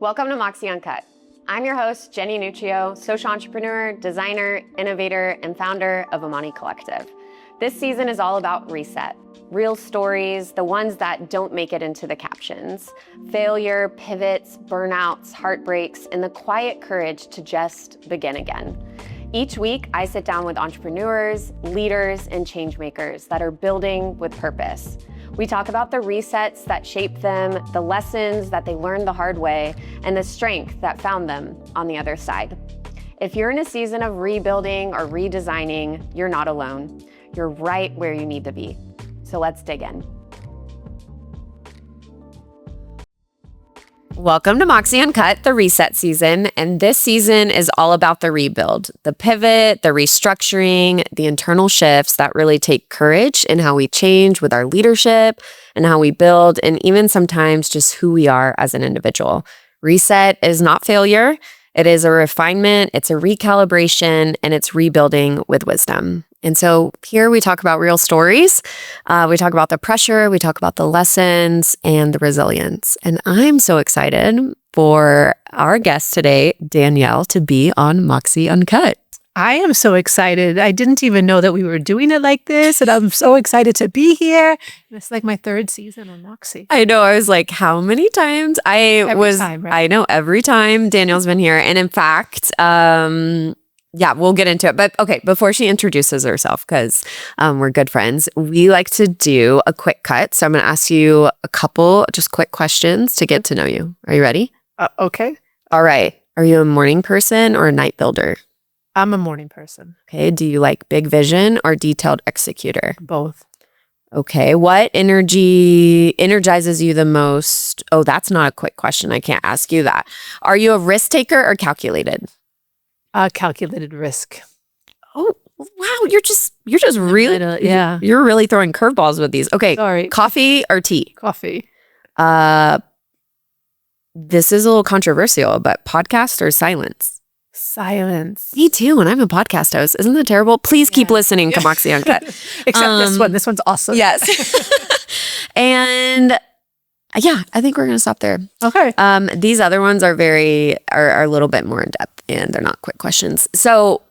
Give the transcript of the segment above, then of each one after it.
Welcome to Moxie Uncut. I'm your host, Jenny Nuccio, social entrepreneur, designer, innovator, and founder of Amani Collective. This season is all about reset. Real stories, the ones that don't make it into the captions. Failure, pivots, burnouts, heartbreaks, and the quiet courage to just begin again. Each week, I sit down with entrepreneurs, leaders, and change makers that are building with purpose. We talk about the resets that shaped them, the lessons that they learned the hard way, and the strength that found them on the other side. If you're in a season of rebuilding or redesigning, you're not alone. You're right where you need to be. So let's dig in. Welcome to Moxie Uncut, the reset season. And this season is all about the rebuild, the pivot, the restructuring, the internal shifts that really take courage in how we change with our leadership and how we build, and even sometimes just who we are as an individual. Reset is not failure. It is a refinement, it's a recalibration, and it's rebuilding with wisdom. And so here we talk about real stories. We talk about the pressure, we talk about the lessons and the resilience. And I'm so excited for our guest today, Danielle, to be on Moxie Uncut. I am so excited. I didn't even know that we were doing it like this, and I'm so excited to be here. And it's like my third season on Moxie. I know. I was like, how many times? Every time, right? I know every time Danielle's been here. And in fact, yeah, we'll get into it. But okay, before she introduces herself, because we're good friends, we like to do a quick cut. So I'm going to ask you a couple just quick questions to get to know you. Are you ready? Okay. All right. Are you a morning person or a night builder? I'm a morning person. Okay. Do you like big vision or detailed executor? Both. Okay. What energy energizes you the most? Oh, that's not a quick question. I can't ask you that. Are you a risk taker or calculated? Calculated risk. Oh, wow. You're just really, yeah. You're really throwing curveballs with these. Okay. Sorry. Coffee or tea? Coffee. This is a little controversial, but podcast or silence? Silence. Me too. And I'm a podcast host. Isn't that terrible? Please keep listening to Moxie Uncut. Except this one. This one's awesome. Yes. And yeah, I think we're going to stop there. Okay. These other ones are a little bit more in depth, and they're not quick questions. So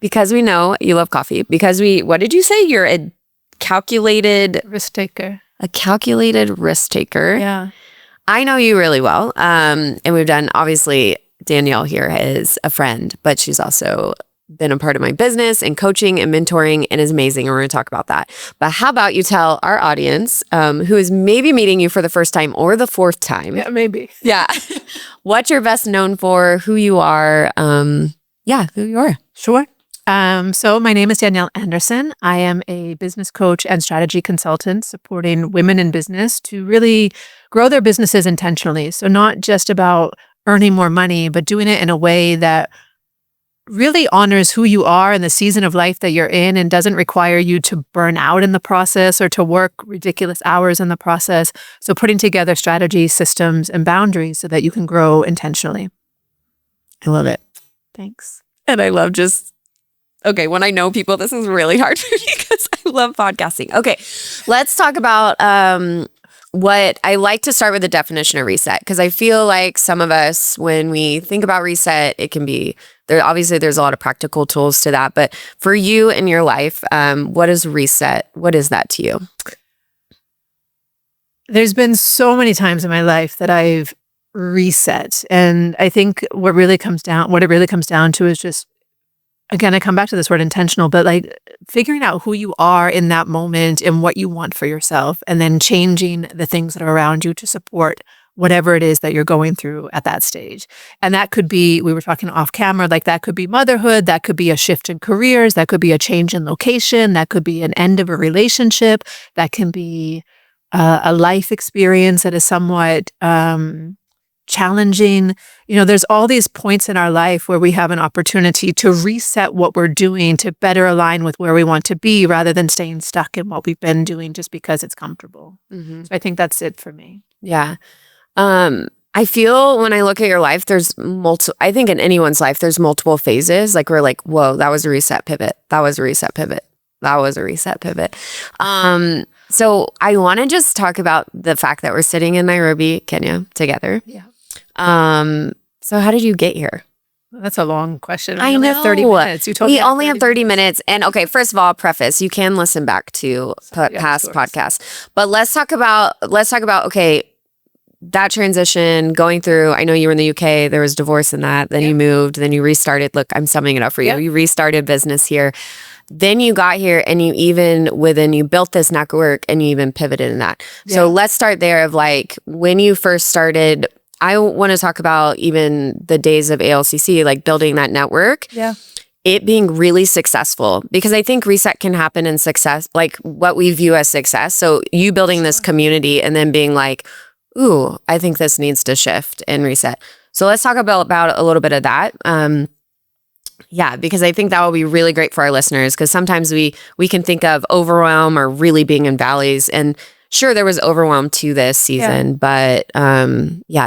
because we know you love coffee, what did you say? You're a calculated risk taker. A calculated risk taker. Yeah. I know you really well. And we've done, obviously, Danielle here is a friend, but she's also been a part of my business and coaching and mentoring, and is amazing. And we're going to talk about that. But how about you tell our audience, who is maybe meeting you for the first time or the fourth time? Yeah, maybe. Yeah. What you're best known for, who you are. Who you are. Sure. So my name is Danielle Anderson. I am a business coach and strategy consultant supporting women in business to really grow their businesses intentionally. So not just about earning more money, but doing it in a way that really honors who you are in the season of life that you're in, and doesn't require you to burn out in the process or to work ridiculous hours in the process. So putting together strategies, systems, and boundaries so that you can grow intentionally. I love it. Thanks. And I love when I know people, this is really hard for me because I love podcasting. Okay, let's talk about what I like to start with the definition of reset, because I feel like some of us, when we think about reset, it can be there. Obviously, there's a lot of practical tools to that. But for you in your life, what is reset? What is that to you? There's been so many times in my life that I've reset. And I think what it really comes down to is just, again, I come back to this word intentional, but like figuring out who you are in that moment and what you want for yourself, and then changing the things that are around you to support whatever it is that you're going through at that stage. And that could be, we were talking off camera, like that could be motherhood, that could be a shift in careers, that could be a change in location, that could be an end of a relationship, that can be a life experience that is somewhat challenging. There's all these points in our life where we have an opportunity to reset what we're doing to better align with where we want to be, rather than staying stuck in what we've been doing just because it's comfortable. Mm-hmm. So I think that's it for me. Yeah. I feel when I look at your life, there's I think in anyone's life, there's multiple phases. Like we're like, whoa, that was a reset pivot. That was a reset pivot. That was a reset pivot. So I want to just talk about the fact that we're sitting in Nairobi, Kenya together. Yeah. So how did you get here? That's a long question. I We only have know. 30 minutes. You told me We only have 30 minutes. minutes. And okay, first of all, preface, you can listen back to past podcasts. But let's talk about okay, that transition going through. I know you were in the UK, there was divorce in that, then you moved, then you restarted. Look, I'm summing it up for you. You restarted business here. Then you got here and you built this network and you even pivoted in that. So let's start there of like when you first started. I want to talk about even the days of ALCC, like building that network. Yeah. It being really successful, because I think reset can happen in success, like what we view as success. So you building this community and then being like, ooh, I think this needs to shift and reset. So let's talk about a little bit of that. Because I think that will be really great for our listeners, because sometimes we can think of overwhelm or really being in valleys. And sure, there was overwhelm to this season, but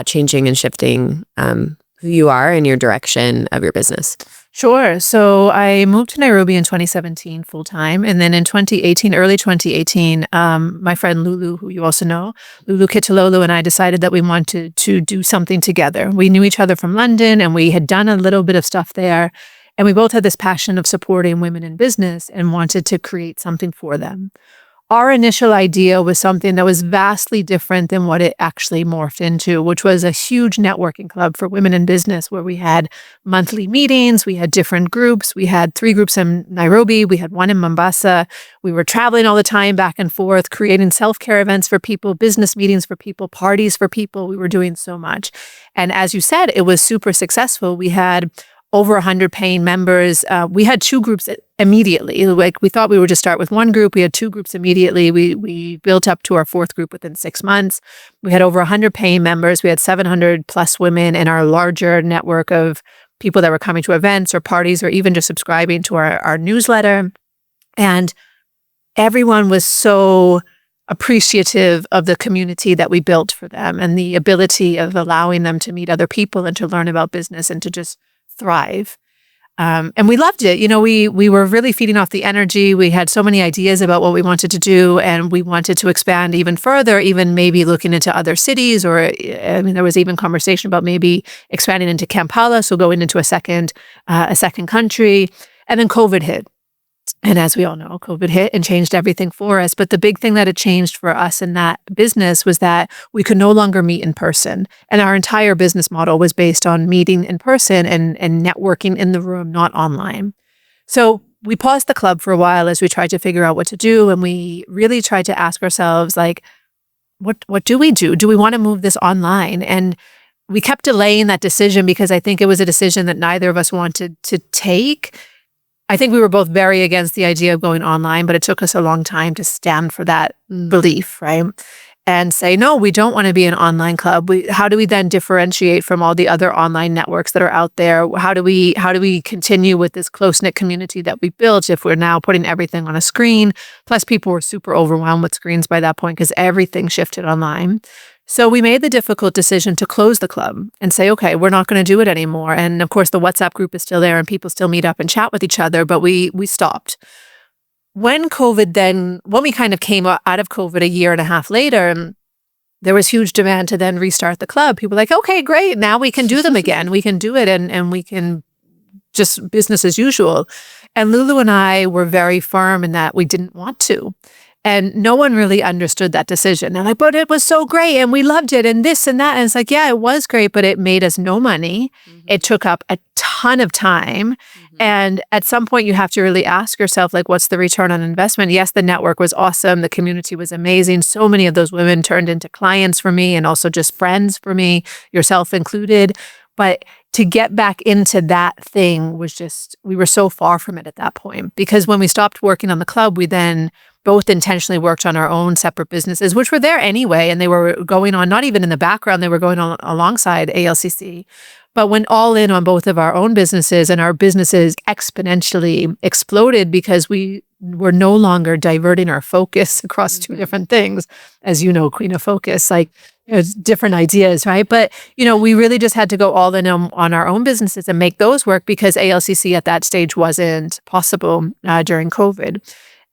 changing and shifting who you are and your direction of your business. Sure. So I moved to Nairobi in 2017 full time. And then in 2018, early 2018, my friend Lulu, who you also know, Lulu Kitalolo, and I decided that we wanted to do something together. We knew each other from London and we had done a little bit of stuff there. And we both had this passion of supporting women in business and wanted to create something for them. Our initial idea was something that was vastly different than what it actually morphed into, which was a huge networking club for women in business where we had monthly meetings, we had different groups, we had 3 groups in Nairobi, we had 1 in Mombasa. We were traveling all the time back and forth, creating self-care events for people, business meetings for people, parties for people. We were doing so much. And as you said, it was super successful. We had over 100 paying members. We had 2 groups immediately. Like we thought we would just start with 1 group. We had 2 groups immediately. We built up to our 4th group within 6 months. We had over 100 paying members. We had 700 plus women in our larger network of people that were coming to events or parties or even just subscribing to our newsletter. And everyone was so appreciative of the community that we built for them and the ability of allowing them to meet other people and to learn about business and to just thrive. And we loved it. You know, we were really feeding off the energy. We had so many ideas about what we wanted to do, and we wanted to expand even further, even maybe looking into other cities, or there was even conversation about maybe expanding into Kampala, so going into a second country. And then COVID hit. And as we all know, COVID hit and changed everything for us. But the big thing that it changed for us in that business was that we could no longer meet in person. And our entire business model was based on meeting in person and networking in the room, not online. So we paused the club for a while as we tried to figure out what to do. And we really tried to ask ourselves, like, what do we do? Do we want to move this online? And we kept delaying that decision because I think it was a decision that neither of us wanted to take. I think we were both very against the idea of going online, but it took us a long time to stand for that belief, right? And say, no, we don't want to be an online club. How do we then differentiate from all the other online networks that are out there? How do we continue with this close-knit community that we built if we're now putting everything on a screen? Plus, people were super overwhelmed with screens by that point because everything shifted online. So we made the difficult decision to close the club and say, okay, we're not going to do it anymore. And of course, the WhatsApp group is still there and people still meet up and chat with each other, but we stopped. When we kind of came out of COVID a year and a half later, there was huge demand to then restart the club. People were like, okay, great. Now we can do them again. We can do it and we can just business as usual. And Lulu and I were very firm in that we didn't want to. And no one really understood that decision. They're like, but it was so great and we loved it and this and that. And it's like, yeah, it was great, but it made us no money. Mm-hmm. It took up a ton of time. Mm-hmm. And at some point you have to really ask yourself, like, what's the return on investment? Yes, the network was awesome. The community was amazing. So many of those women turned into clients for me and also just friends for me, yourself included. But to get back into that thing was just, we were so far from it at that point. Because when we stopped working on the club, we then both intentionally worked on our own separate businesses, which were there anyway. And they were going on, not even in the background, they were going on alongside ALCC. But went all in on both of our own businesses, and our businesses exponentially exploded because we were no longer diverting our focus across 2 different things. As you know, Queen of Focus, like, different ideas, right? But, we really just had to go all in on our own businesses and make those work because ALCC at that stage wasn't possible during COVID.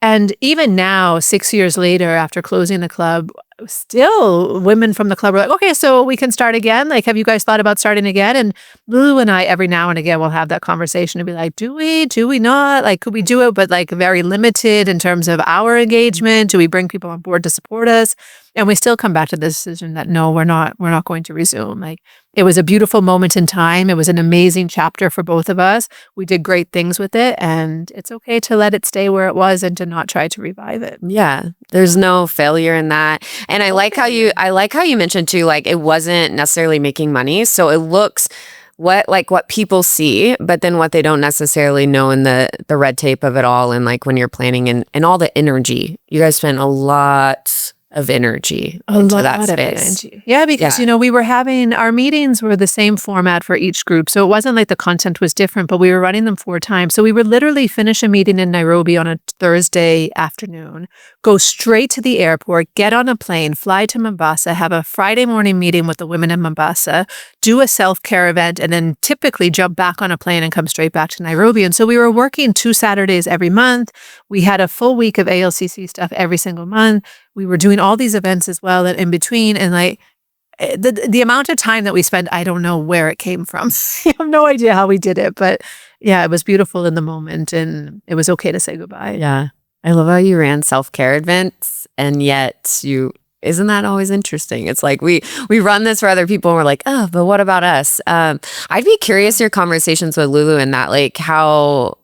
And even now, 6 years later, after closing the club, still women from the club were like, okay, so we can start again. Like, have you guys thought about starting again? And Lulu and I, every now and again, will have that conversation and be like, do we not? Like, could we do it? But like very limited in terms of our engagement. Do we bring people on board to support us? And we still come back to the decision that no, we're not going to resume. Like, it was a beautiful moment in time. It was an amazing chapter for both of us. We did great things with it, and it's okay to let it stay where it was and to not try to revive it. Yeah, there's no failure in that. And I like how you mentioned too, like it wasn't necessarily making money. So it looks what people see, but then what they don't necessarily know in the red tape of it all, and like when you're planning and all the energy. You guys spent a lot of energy into that space. Yeah, because we were having our meetings were the same format for each group. So it wasn't like the content was different, but we were running them 4 times. So we would literally finish a meeting in Nairobi on a Thursday afternoon, go straight to the airport, get on a plane, fly to Mombasa, have a Friday morning meeting with the women in Mombasa, do a self-care event, and then typically jump back on a plane and come straight back to Nairobi. And so we were working 2 Saturdays every month. We had a full week of ALCC stuff every single month. We were doing all these events as well and in between. And like the amount of time that we spent, I don't know where it came from. I have no idea how we did it. But yeah, it was beautiful in the moment, and it was okay to say goodbye. Yeah. I love how you ran self-care events, and yet isn't that always interesting? It's like we run this for other people and we're like, oh, but what about us? I'd be curious your conversations with Lulu and that, like how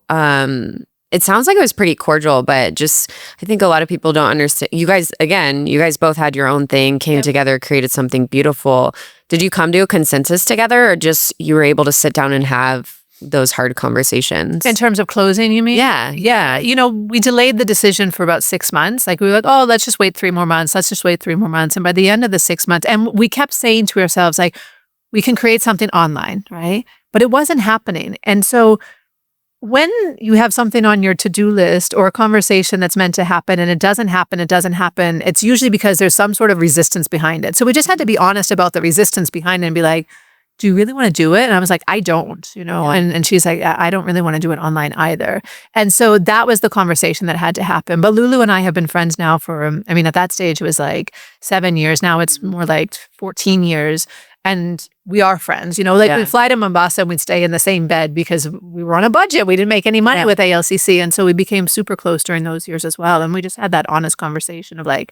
it sounds like it was pretty cordial, but just I think a lot of people don't understand. You guys both had your own thing, came together, created something beautiful. Did you come to a consensus together, or just you were able to sit down and have those hard conversations? In terms of closing, you mean? Yeah. Yeah. We delayed the decision for about 6 months. Like we were like, oh, let's just wait 3 more months. Let's just wait 3 more months. And by the end of the 6 months, and we kept saying to ourselves, like, we can create something online, right? But it wasn't happening. And so when you have something on your to-do list or a conversation that's meant to happen and it doesn't happen, it's usually because there's some sort of resistance behind it. So we just had to be honest about the resistance behind it and be like, do you really want to do it? And I was like, I don't, and she's like, I don't really want to do it online either. And so that was the conversation that had to happen. But Lulu and I have been friends now for, at that stage, it was like 7 years. Now it's more like 14 years. And we are friends, we'd fly to Mombasa and we'd stay in the same bed because we were on a budget. We didn't make any money with ALCC. And so we became super close during those years as well. And we just had that honest conversation of like,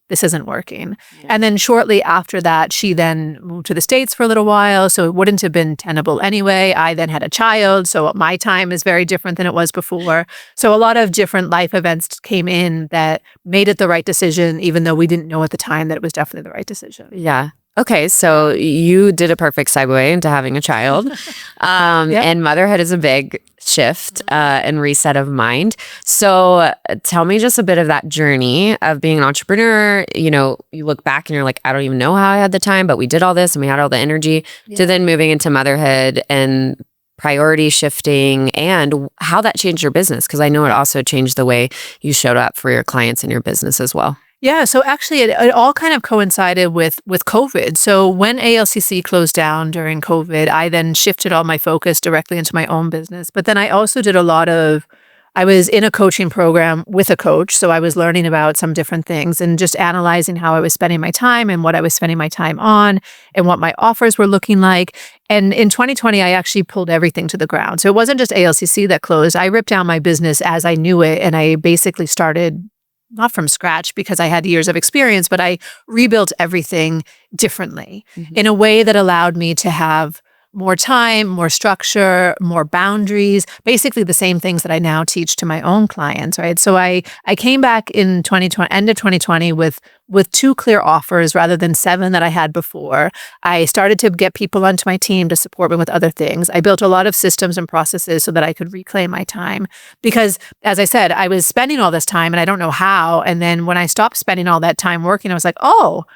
this isn't working. Yeah. And then shortly after that, she then moved to the States for a little while. So it wouldn't have been tenable anyway. I then had a child. So my time is very different than it was before. So a lot of different life events came in that made it the right decision, even though we didn't know at the time that it was definitely the right decision. Yeah. Okay, so you did a perfect segue into having a child, and motherhood is a big shift and reset of mind. So tell me just a bit of that journey of being an entrepreneur. You look back and you're like, I don't even know how I had the time, but we did all this and we had all the energy, to then moving into motherhood and priority shifting, and how that changed your business, because I know it also changed the way you showed up for your clients in your business as well. Yeah, so actually it all kind of coincided with COVID. So when ALCC closed down during COVID, I then shifted all my focus directly into my own business. But then I also did I was in a coaching program with a coach. So I was learning about some different things and just analyzing how I was spending my time and what I was spending my time on and what my offers were looking like. And in 2020, I actually pulled everything to the ground. So it wasn't just ALCC that closed. I ripped down my business as I knew it. And I basically started not from scratch because I had years of experience, but I rebuilt everything differently in a way that allowed me to have more time, more structure, more boundaries, basically the same things that I now teach to my own clients, right? So I came back in 2020, end of 2020 with 2 clear offers rather than 7 that I had before. I started to get people onto my team to support me with other things. I built a lot of systems and processes so that I could reclaim my time because, as I said, I was spending all this time and I don't know how. And then when I stopped spending all that time working, I was like, oh,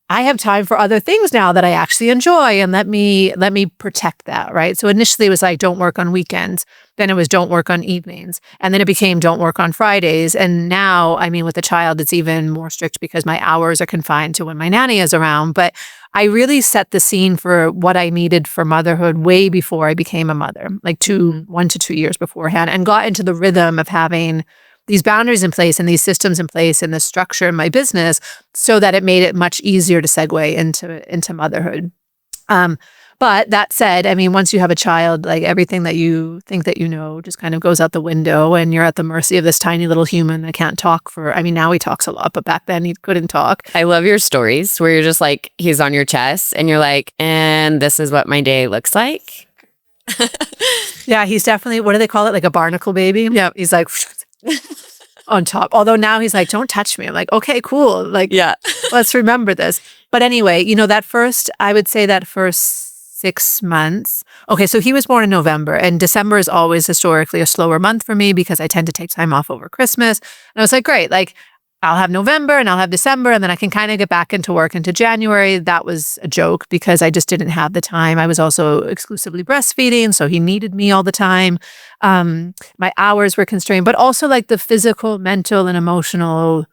I have time for other things now that I actually enjoy, and let me protect that, right? So initially it was like, don't work on weekends. Then it was don't work on evenings. And then it became don't work on Fridays. And now, with the child, it's even more strict because my hours are confined to when my nanny is around. But I really set the scene for what I needed for motherhood way before I became a mother, like 1 to 2 years beforehand, and got into the rhythm of having these boundaries in place and these systems in place and the structure in my business so that it made it much easier to segue into motherhood. But that said, I mean, once you have a child, like everything that you think that you know just kind of goes out the window and you're at the mercy of this tiny little human that can't talk now he talks a lot, but back then he couldn't talk. I love your stories where you're just like, he's on your chest and you're like, and this is what my day looks like. Yeah, he's definitely, what do they call it? Like a barnacle baby? Yeah. He's like on top. Although now he's like, don't touch me. I'm like, okay, cool. Like, yeah, let's remember this. But anyway, I would say that first 6 months. Okay, so he was born in November, and December is always historically a slower month for me because I tend to take time off over Christmas. And I was like, great, like I'll have November and I'll have December, and then I can kind of get back into work into January. That was a joke because I just didn't have the time. I was also exclusively breastfeeding, so he needed me all the time. My hours were constrained, but also like the physical, mental, and emotional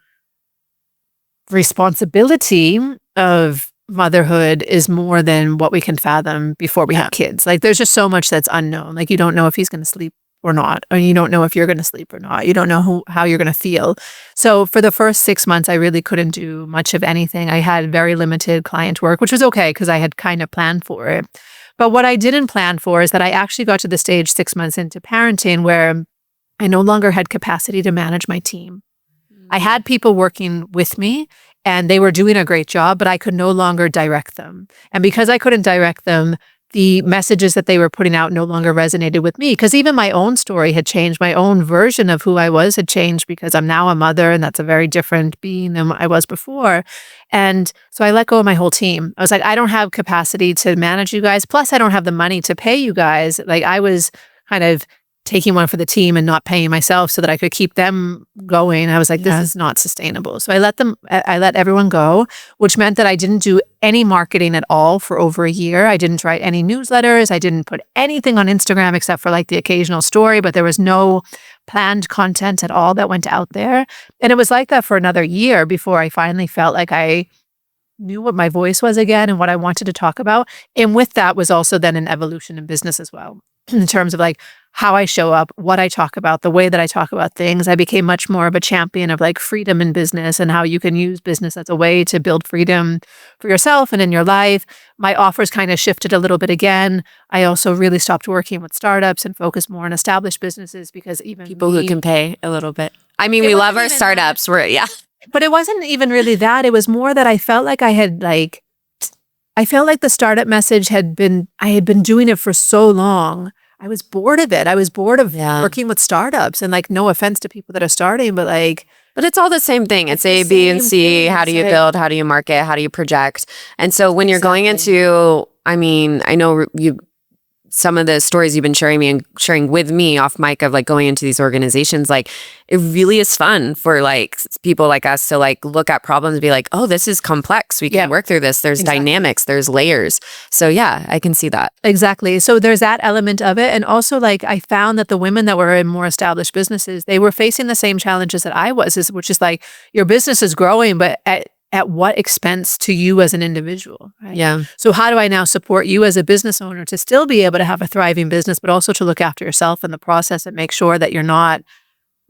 responsibility of motherhood is more than what we can fathom before we have kids. Like there's just so much that's unknown. Like you don't know if he's going to sleep or not, or you don't know if you're going to sleep or not. You don't know how you're going to feel. So for the first 6 months, I really couldn't do much of anything. I had very limited client work, which was okay because I had kind of planned for it. But what I didn't plan for is that I actually got to the stage 6 months into parenting where I no longer had capacity to manage my team. I had people working with me and they were doing a great job, but I could no longer direct them. And because I couldn't direct them, the messages that they were putting out no longer resonated with me because even my own story had changed. My own version of who I was had changed because I'm now a mother and that's a very different being than I was before. And so I let go of my whole team. I was like, I don't have capacity to manage you guys. Plus, I don't have the money to pay you guys. Like I was kind of taking one for the team and not paying myself so that I could keep them going. I was like, this is not sustainable. So I let everyone go, which meant that I didn't do any marketing at all for over a year. I didn't write any newsletters. I didn't put anything on Instagram except for like the occasional story, but there was no planned content at all that went out there. And it was like that for another year before I finally felt like I knew what my voice was again and what I wanted to talk about. And with that was also then an evolution in business as well, in terms of like how I show up, what I talk about, the way that I talk about things. I became much more of a champion of like freedom in business and how you can use business as a way to build freedom for yourself and in your life. My offers kind of shifted a little bit again. I also really stopped working with startups and focused more on established businesses because even people who can pay a little bit. I mean, we love our startups. But it wasn't even really that. It was more that I felt like I felt like the startup message I had been doing it for so long. I was bored of it. I was bored of working with startups and like, no offense to people that are starting, but like. But it's all the same thing. It's A, B, and C. How do you build? How do you market? How do you project? And so when you're going into, I mean, I know some of the stories you've been sharing with me off mic of like going into these organizations, like it really is fun for like people like us to like look at problems and be like, oh, this is complex. We can work through this. There's dynamics, there's layers. So yeah, I can see that. Exactly. So there's that element of it. And also like I found that the women that were in more established businesses, they were facing the same challenges that I was, which is like your business is growing, but at what expense to you as an individual, right? Yeah. So how do I now support you as a business owner to still be able to have a thriving business, but also to look after yourself in the process and make sure that you're not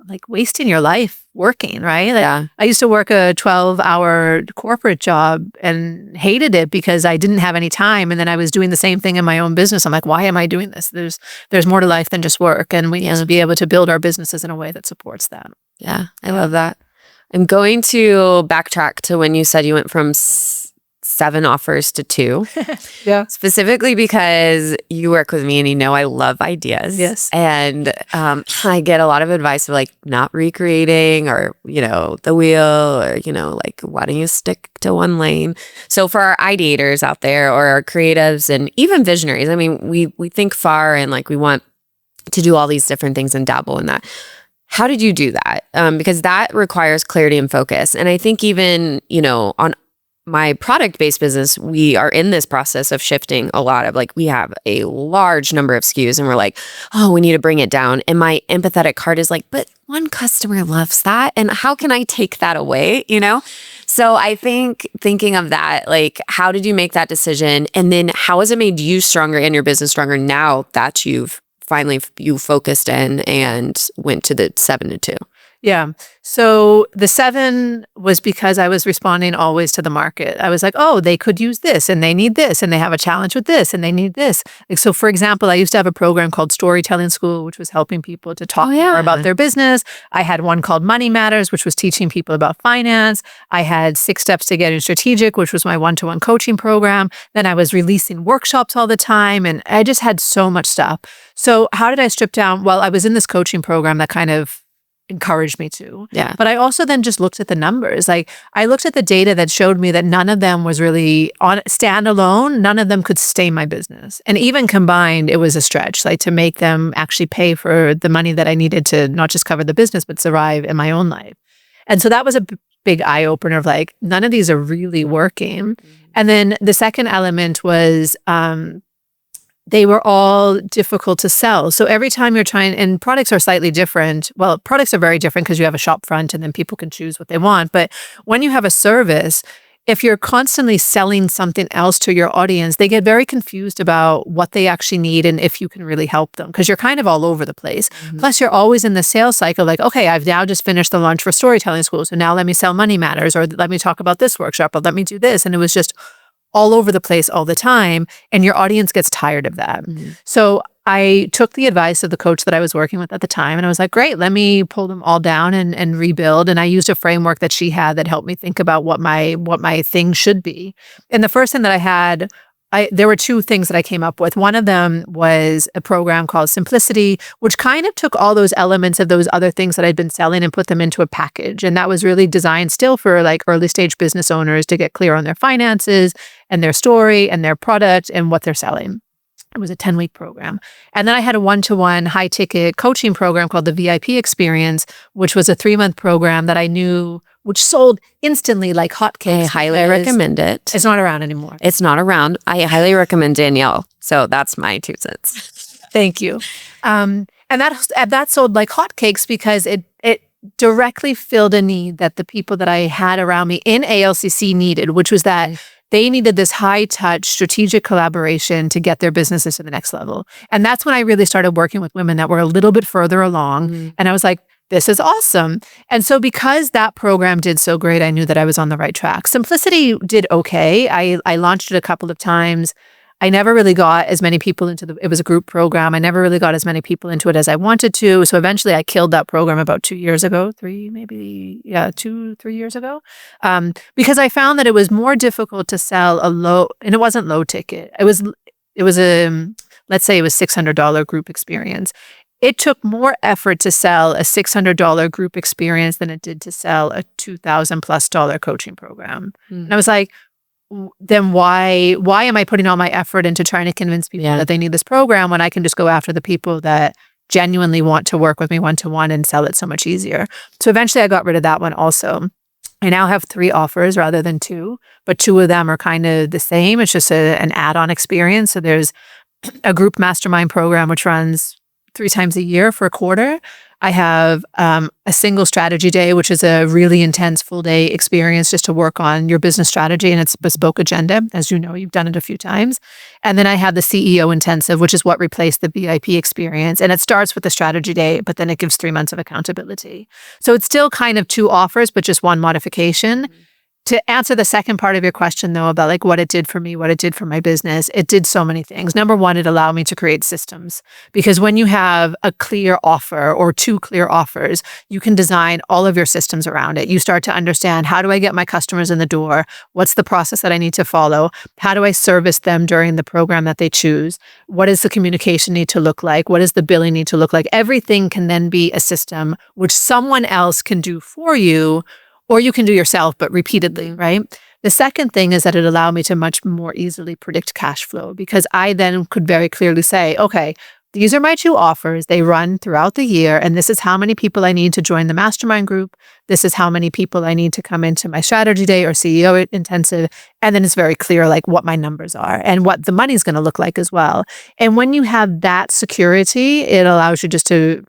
like wasting your life working, right? Like, I used to work a 12-hour corporate job and hated it because I didn't have any time. And then I was doing the same thing in my own business. I'm like, why am I doing this? There's more to life than just work. And we need to be able to build our businesses in a way that supports that. Yeah, I love that. I'm going to backtrack to when you said you went from 7 offers to 2. Yeah. Specifically because you work with me and you know I love ideas. Yes. And I get a lot of advice of like not recreating or, the wheel or, like why don't you stick to one lane? So for our ideators out there or our creatives and even visionaries, I mean, we think far and like we want to do all these different things and dabble in that. How did you do that? Because that requires clarity and focus. And I think even, on my product-based business, we are in this process of shifting a lot of like, we have a large number of SKUs and we're like, oh, we need to bring it down. And my empathetic heart is like, but one customer loves that. And how can I take that away? So I think thinking of that, like, how did you make that decision? And then how has it made you stronger and your business stronger now that you focused in and went to the 7 to 2? Yeah. So the 7 was because I was responding always to the market. I was like, oh, they could use this and they need this and they have a challenge with this and they need this. Like, so for example, I used to have a program called Storytelling School, which was helping people to talk more about their business. I had one called Money Matters, which was teaching people about finance. I had 6 Steps to Getting Strategic, which was my one-to-one coaching program. Then I was releasing workshops all the time and I just had so much stuff. So how did I strip down? Well, I was in this coaching program that kind of encouraged me to. Yeah. But I also then just looked at the numbers. Like I looked at the data that showed me that none of them was really on standalone. None of them could sustain my business. And even combined, it was a stretch, like to make them actually pay for the money that I needed to not just cover the business, but survive in my own life. And so that was a big eye opener of like, none of these are really working. And then the second element was, they were all difficult to sell. So every time you're trying, and products are slightly different. Well, products are very different because you have a shop front and then people can choose what they want. But when you have a service, if you're constantly selling something else to your audience, they get very confused about what they actually need and if you can really help them because you're kind of all over the place. Plus, you're always in the sales cycle like, okay, I've now just finished the launch for Storytelling School. So now let me sell Money Matters or let me talk about this workshop or let me do this. And it was just all over the place all the time. And your audience gets tired of that. So I took the advice of the coach that I was working with at the time and I was like, great, let me pull them all down and rebuild. And I used a framework that she had that helped me think about what my thing should be. And the first thing that I had, there were 2 things that I came up with. One of them was a program called Simplicity, which kind of took all those elements of those other things that I'd been selling and put them into a package. And that was really designed still for like early stage business owners to get clear on their finances and their story and their product and what they're selling. It was a 10-week program. And then I had a one-to-one high-ticket coaching program called the VIP Experience, which was a 3-month program that I knew, which sold instantly like hotcakes. I highly recommend it. It's not around anymore. It's not around. I highly recommend Danielle. So that's my 2 cents. Thank you. And that sold like hotcakes because it directly filled a need that the people that I had around me in ALCC needed, which was that they needed this high-touch strategic collaboration to get their businesses to the next level. And that's when I really started working with women that were a little bit further along. And I was like, this is awesome. And so because that program did so great, I knew that I was on the right track. Simplicity did okay. I launched it a couple of times. I never really got as many people into it was a group program. I never really got as many people into it as I wanted to. So eventually I killed that program about 2 years ago, 3 years ago. Because I found that it was more difficult to sell and it wasn't low ticket. It was let's say it was $600 group experience. It took more effort to sell a $600 group experience than it did to sell a $2,000+ coaching program. And I was like, then why am I putting all my effort into trying to convince people that they need this program when I can just go after the people that genuinely want to work with me one-to-one and sell it so much easier? So eventually I got rid of that one also. I now have 3 offers rather than 2, but 2 of them are kind of the same. It's just an add-on experience. So there's a group mastermind program, which runs 3 times a year for a quarter. I have a single strategy day, which is a really intense full day experience just to work on your business strategy and its bespoke agenda. As you know, you've done it a few times. And then I have the CEO intensive, which is what replaced the VIP experience. And it starts with the strategy day, but then it gives 3 months of accountability. So it's still kind of 2 offers, but just 1 modification. To answer the second part of your question, though, about like what it did for me, what it did for my business, it did so many things. Number one, it allowed me to create systems because when you have a clear offer or 2 clear offers, you can design all of your systems around it. You start to understand, how do I get my customers in the door? What's the process that I need to follow? How do I service them during the program that they choose? What does the communication need to look like? What does the billing need to look like? Everything can then be a system which someone else can do for you, or you can do yourself, but repeatedly, right? The second thing is that it allowed me to much more easily predict cash flow because I then could very clearly say, okay, these are my 2 offers. They run throughout the year, and this is how many people I need to join the mastermind group. This is how many people I need to come into my strategy day or CEO intensive. And then it's very clear like what my numbers are and what the money's going to look like as well. And when you have that security, it allows you just to,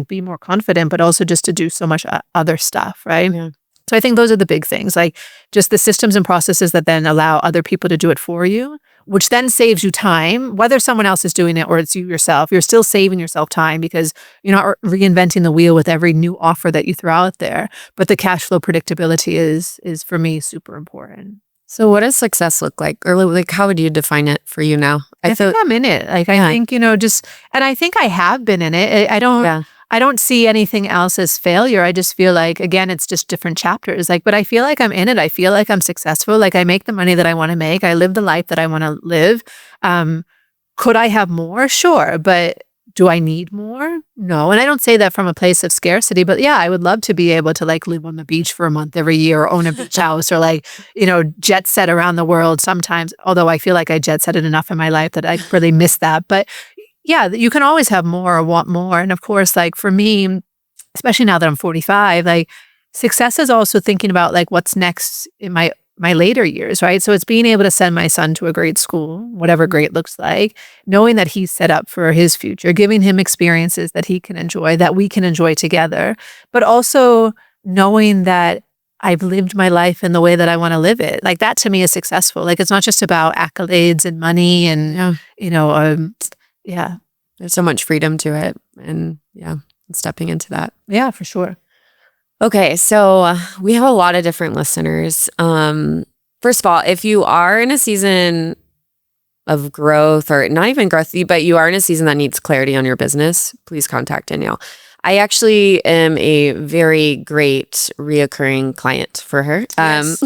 be more confident, but also just to do so much other stuff, right? Yeah. So I think those are the big things, like just the systems and processes that then allow other people to do it for you which then saves you time, whether someone else is doing it or it's you yourself. You're still saving yourself time because you're not reinventing the wheel with every new offer that you throw out there. But the cash flow predictability is for me super important. So what does success look like? Or like, how would you define it for you now? I think I'm in it. Like, I think, and I think I have been in it. I don't see anything else as failure. I just feel like, again, it's just different chapters. Like, but I feel like I'm in it. I feel like I'm successful. Like, I make the money that I want to make. I live the life that I want to live. Could I have more? Sure. But do I need more? No. And I don't say that from a place of scarcity, but yeah, I would love to be able to like live on the beach for a month every year or own a beach house or like, jet set around the world sometimes, although I feel like I jet setted enough in my life that I really miss that. But yeah, you can always have more or want more. And of course, like for me, especially now that I'm 45, like success is also thinking about like what's next in my later years, right? So it's being able to send my son to a great school, whatever great looks like, knowing that he's set up for his future, giving him experiences that he can enjoy, that we can enjoy together, but also knowing that I've lived my life in the way that I want to live it. Like that to me is successful. Like it's not just about accolades and money and, There's so much freedom to it. And stepping into that. Yeah, for sure. Okay, so we have a lot of different listeners. First of all, if you are in a season of growth, or not even growth, but you are in a season that needs clarity on your business, please contact Danielle. I actually am a very great reoccurring client for her. Yes.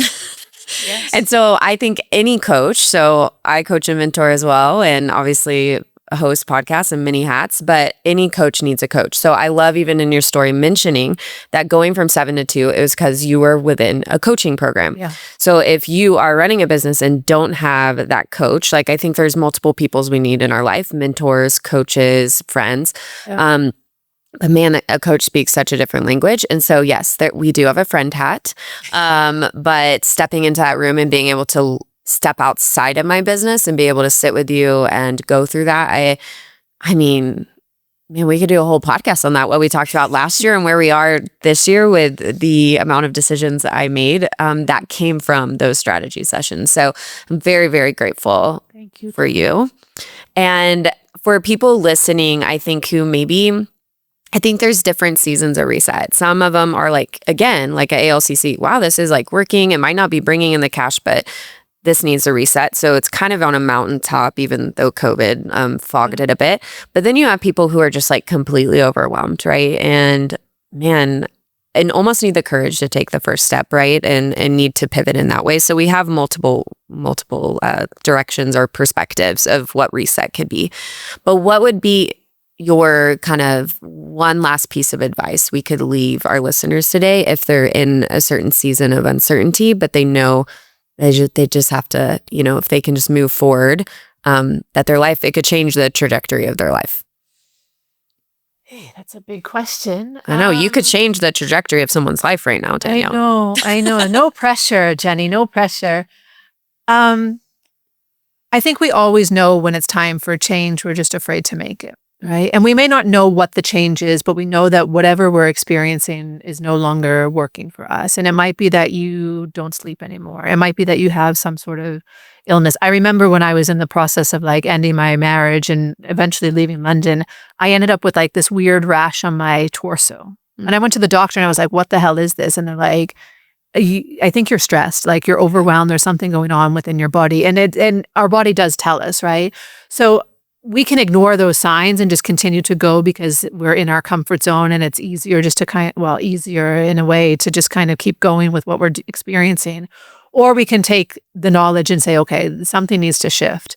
Yes. And so I think any coach, so I coach and mentor as well, and obviously host podcasts and many hats, but any coach needs a coach. So I love even in your story mentioning that going from 7 to 2, it was because you were within a coaching program. Yeah. So if you are running a business and don't have that coach, like I think there's multiple peoples we need in our life, mentors, coaches, friends. Yeah. But man, a coach speaks such a different language. And so yes, we do have a friend hat, but stepping into that room and being able to step outside of my business and be able to sit with you and go through that. I mean, man, we could do a whole podcast on that, what we talked about last year and where we are this year with the amount of decisions that I made that came from those strategy sessions. So I'm very, very grateful Thank you. for you. And for people listening, I think there's different seasons of reset. Some of them are like, again, like a ALCC. Wow, this is like working. It might not be bringing in the cash, but this needs a reset. So it's kind of on a mountaintop, even though COVID fogged it a bit. But then you have people who are just like completely overwhelmed, right? And man, and almost need the courage to take the first step, right? And need to pivot in that way. So we have multiple directions or perspectives of what reset could be. But what would be your kind of one last piece of advice we could leave our listeners today if they're in a certain season of uncertainty, but they know they just have to, if they can just move forward, that their life, it could change the trajectory of their life? Hey, that's a big question. I know you could change the trajectory of someone's life right now, Danielle. I know. No pressure, Jenny. No pressure. I think we always know when it's time for change. We're just afraid to make it. Right. And we may not know what the change is, but we know that whatever we're experiencing is no longer working for us. And it might be that you don't sleep anymore. It might be that you have some sort of illness. I remember when I was in the process of like ending my marriage and eventually leaving London, I ended up with like this weird rash on my torso. Mm-hmm. And I went to the doctor and I was like, what the hell is this? And they're like, I think you're stressed, like you're overwhelmed. There's something going on within your body. And our body does tell us, right? So we can ignore those signs and just continue to go because we're in our comfort zone and it's easier just to easier in a way to just kind of keep going with what we're experiencing. Or we can take the knowledge and say, okay, something needs to shift.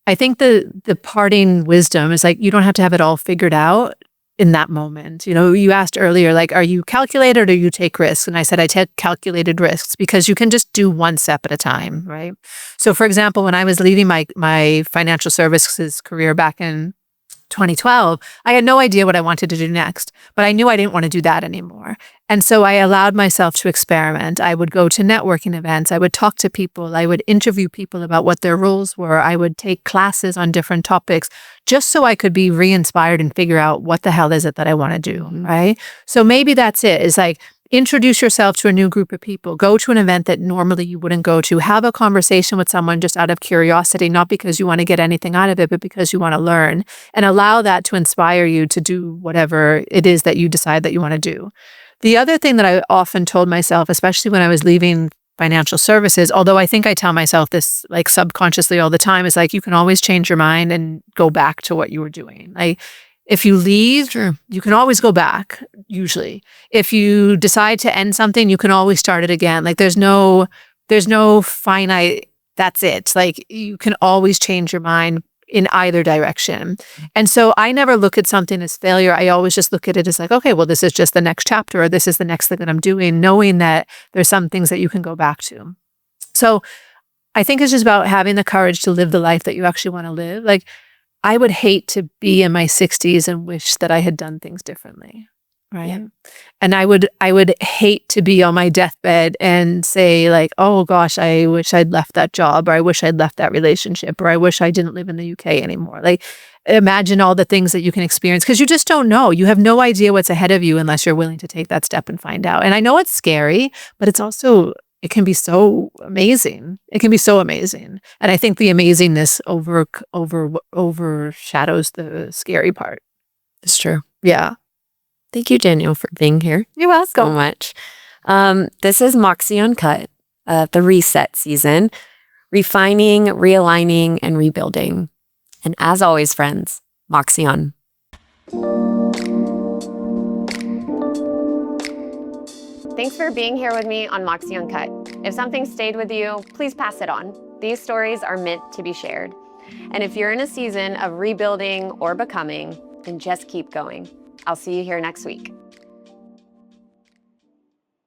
I think the parting wisdom is like, you don't have to have it all figured out in that moment. You asked earlier, like, are you calculated or you take risks? And I said, I take calculated risks because you can just do one step at a time, right? So for example, when I was leaving my financial services career back in 2012, I had no idea what I wanted to do next, but I knew I didn't want to do that anymore. And so I allowed myself to experiment. I would go to networking events. I would talk to people. I would interview people about what their roles were. I would take classes on different topics just so I could be re-inspired and figure out what the hell is it that I want to do, right? So maybe that's it. It's like, introduce yourself to a new group of people, go to an event that normally you wouldn't go to, have a conversation with someone just out of curiosity, not because you want to get anything out of it, but because you want to learn, and allow that to inspire you to do whatever it is that you decide that you want to do. The other thing that I often told myself, especially when I was leaving financial services, although I think I tell myself this like subconsciously all the time, is like, you can always change your mind and go back to what you were doing. Like, if you leave, you can always go back, usually. If you decide to end something, you can always start it again. Like, there's no finite, that's it. Like, you can always change your mind in either direction. And so I never look at something as failure. I always just look at it as like, okay, well, this is just the next chapter, or this is the next thing that I'm doing, knowing that there's some things that you can go back to. So I think it's just about having the courage to live the life that you actually want to live. Like, I would hate to be in my 60s and wish that I had done things differently, right? Yeah. And I would hate to be on my deathbed and say like, oh gosh, I wish I'd left that job, or I wish I'd left that relationship, or I wish I didn't live in the UK anymore. Like, imagine all the things that you can experience, because you just don't know. You have no idea what's ahead of you unless you're willing to take that step and find out. And I know it's scary, but it's also, it can be so amazing. It can be so amazing. And I think the amazingness overshadows the scary part. It's true. Yeah. Thank you, Danielle, for being here. You're welcome. So much. This is Moxie Uncut, the reset season, refining, realigning, and rebuilding. And as always, friends, Moxie on. Thanks for being here with me on Moxie Uncut. If something stayed with you, please pass it on. These stories are meant to be shared. And if you're in a season of rebuilding or becoming, then just keep going. I'll see you here next week.